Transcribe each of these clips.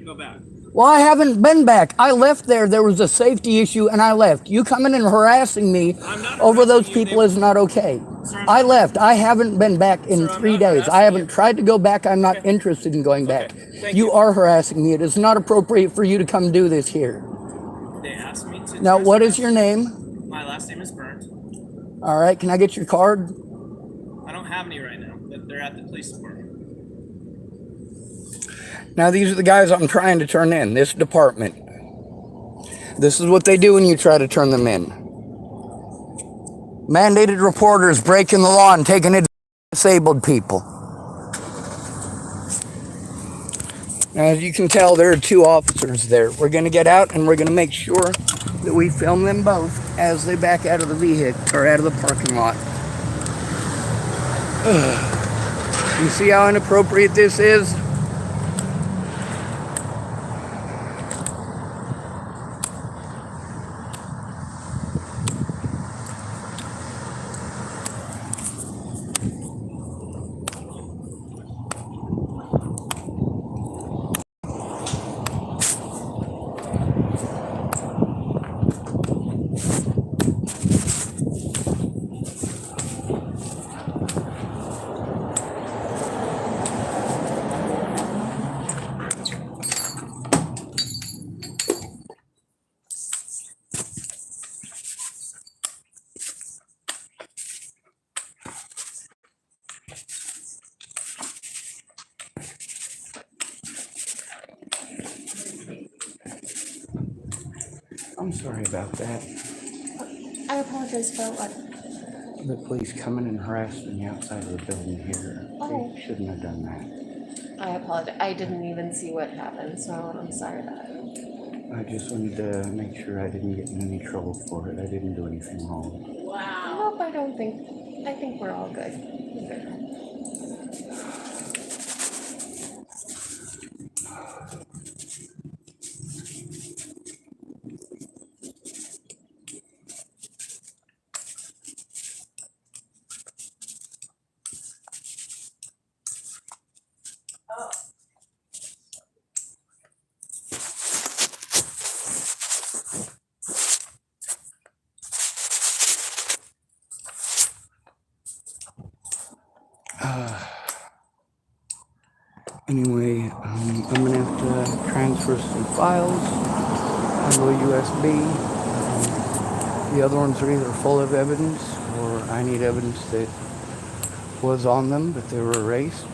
go back. Well, I haven't been back. I left there. There was a safety issue, and I left. You coming and harassing me over those people is not okay. I left. I haven't been back in 3 days. I haven't tried to go back. I'm not interested in going back. You are harassing me. It is not appropriate for you to come do this here. They asked me to. Now, what is your name? My last name is Burnt. All right. Can I get your card? I don't have any right now, but they're at the police department. Now, these are the guys I'm trying to turn in, this department. This is what they do when you try to turn them in. Mandated reporters breaking the law and taking advantage of disabled people. Now, as you can tell, there are 2 officers there. We're going to get out and we're going to make sure that we film them both as they back out of the vehicle or out of the parking lot. You see how inappropriate this is? I'm sorry about that. I apologize for what? The police coming and harassing me outside of the building here. Oh. They shouldn't have done that. I apologize. I didn't even see what happened, so I'm sorry about it. I just wanted to make sure I didn't get in any trouble for it. I didn't do anything wrong. Wow. Nope, I think we're all good. Anyway, I'm going to have to transfer some files. I have a USB. The other ones are either full of evidence or I need evidence that was on them, but they were erased.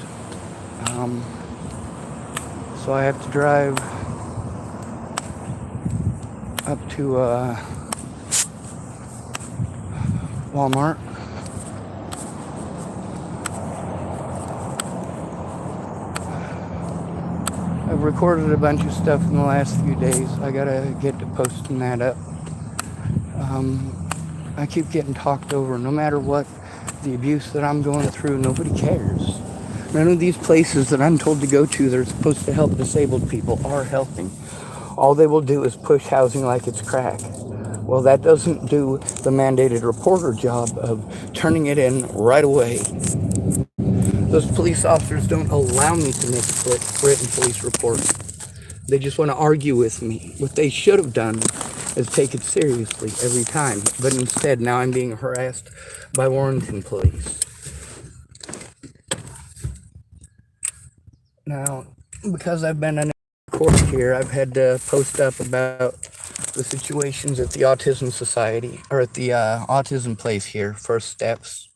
So I have to drive up to Walmart. I've recorded a bunch of stuff in the last few days. I gotta get to posting that up. I keep getting talked over. No matter what the abuse that I'm going through, nobody cares. None of these places that I'm told to go to that are supposed to help disabled people are helping. All they will do is push housing like it's crack. Well, that doesn't do the mandated reporter job of turning it in right away. Those police officers don't allow me to make a written police report. They just want to argue with me. What they should have done is take it seriously every time. But instead, now I'm being harassed by Warrenton police. Now, because I've been in court here, I've had to post up about the situations at the Autism Society, or at the autism place here, First Steps.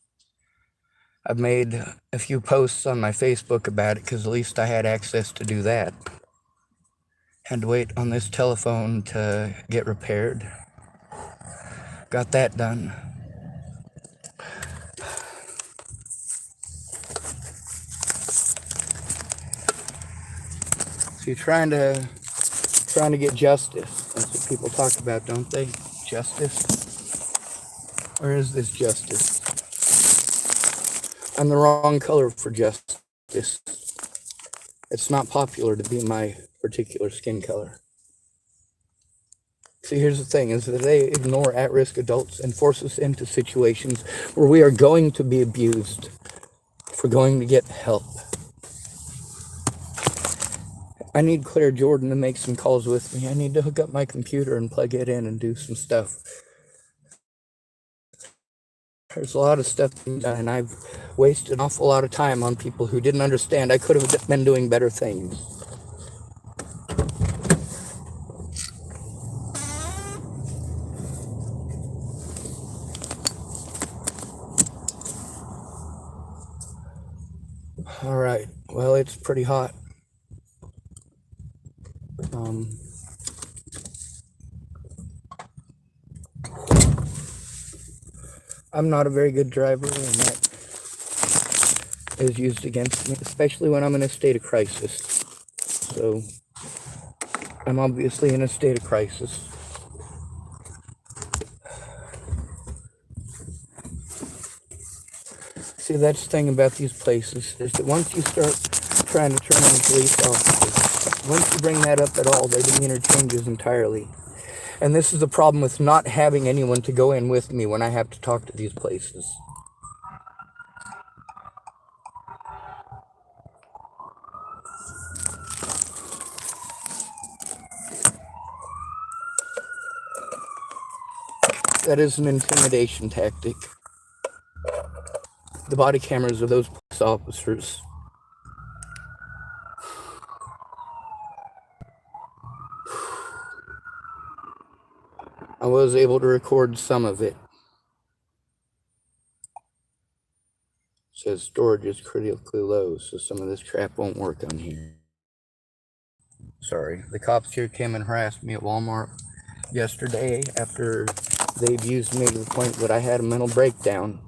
I've made a few posts on my Facebook about it because at least I had access to do that. Had to wait on this telephone to get repaired. Got that done. So you're trying to get justice. That's what people talk about, don't they? Justice? Or is this justice? I'm the wrong color for justice. It's not popular to be my particular skin color. See, here's the thing, is that they ignore at-risk adults and force us into situations where we are going to be abused for going to get help. I need Claire Jordan to make some calls with me. I need to hook up my computer and plug it in and do some stuff. There's a lot of stuff being done, and I've wasted an awful lot of time on people who didn't understand. I could have been doing better things. All right. Well, it's pretty hot. I'm not a very good driver, and that is used against me, especially when I'm in a state of crisis. So, I'm obviously in a state of crisis. See, that's the thing about these places, is that once you start trying to turn on police officers, once you bring that up at all, their demeanor changes entirely. And this is the problem with not having anyone to go in with me when I have to talk to these places. That is an intimidation tactic. The body cameras of those police officers. I was able to record some of it. It says storage is critically low, so some of this crap won't work on here. Sorry. The cops here came and harassed me at Walmart yesterday after they abused me to the point that I had a mental breakdown.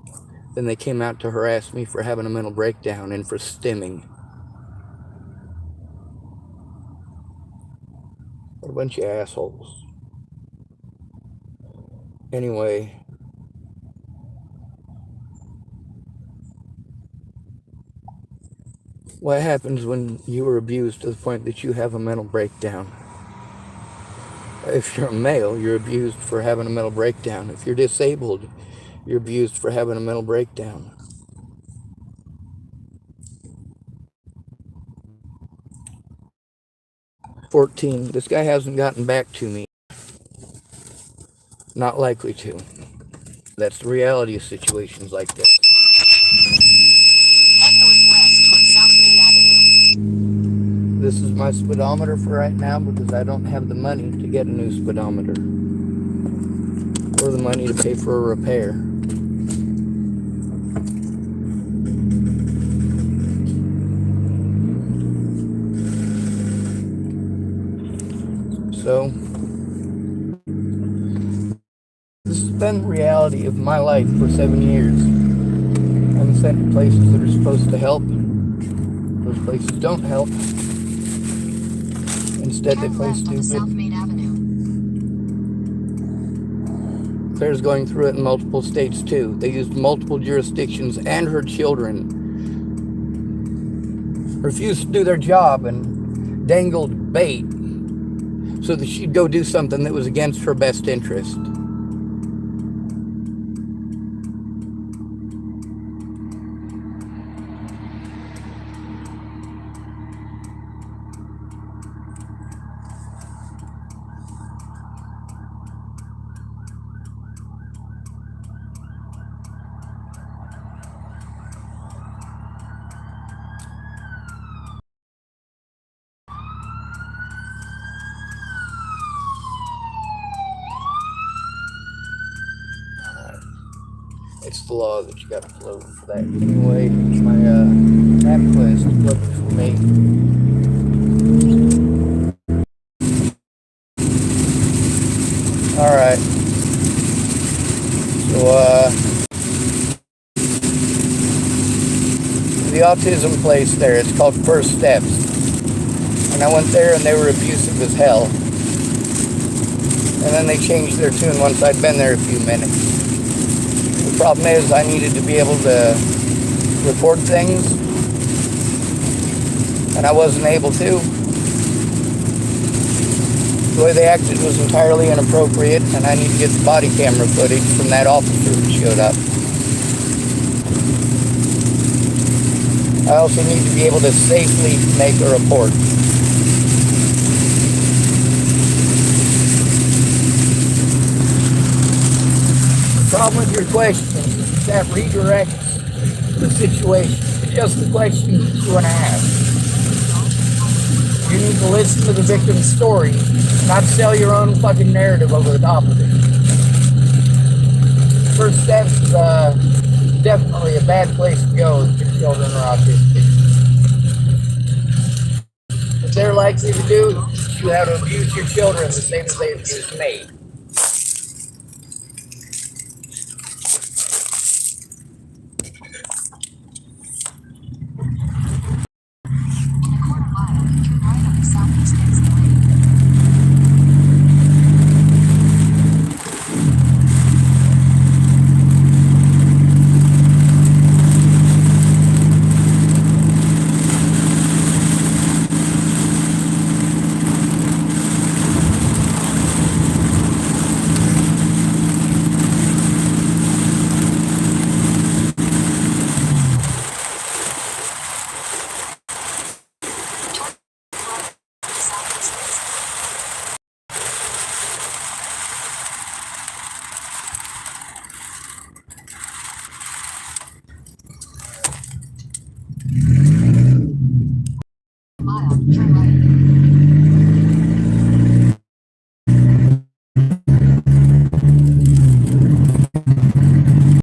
Then they came out to harass me for having a mental breakdown and for stimming. What a bunch of assholes. Anyway, what happens when you are abused to the point that you have a mental breakdown? If you're a male, you're abused for having a mental breakdown. If you're disabled, you're abused for having a mental breakdown. "14. This guy hasn't gotten back to me. Not likely to." That's the reality of situations like this. Head northwest toward South Main Avenue. This is my speedometer for right now because I don't have the money to get a new speedometer or the money to pay for a repair. So, this has been the reality of my life for 7 years. I'm sent to places that are supposed to help. Those places don't help. Instead, they play stupid. South Main Avenue. Claire's going through it in multiple states too. They used multiple jurisdictions, and her children refused to do their job and dangled bait so that she'd go do something that was against her best interest. It's the law that you got to flow for that. Anyway, my map quest looked for me. Alright. So, the autism place there, it's called First Steps. And I went there and they were abusive as hell. And then they changed their tune once I'd been there a few minutes. The problem is I needed to be able to record things, and I wasn't able to. The way they acted was entirely inappropriate, and I need to get the body camera footage from that officer who showed up. I also need to be able to safely make a report. problem with your question. That redirects the situation. It's just the question you want to ask. You need to listen to the victim's story, not sell your own fucking narrative over the top of it. First step's definitely a bad place to go if your children are autistic. What they're likely to do is you have to abuse your children the same as they abuse me. In a quarter mile, turn right on the southeast exit lane. Mile, turn right.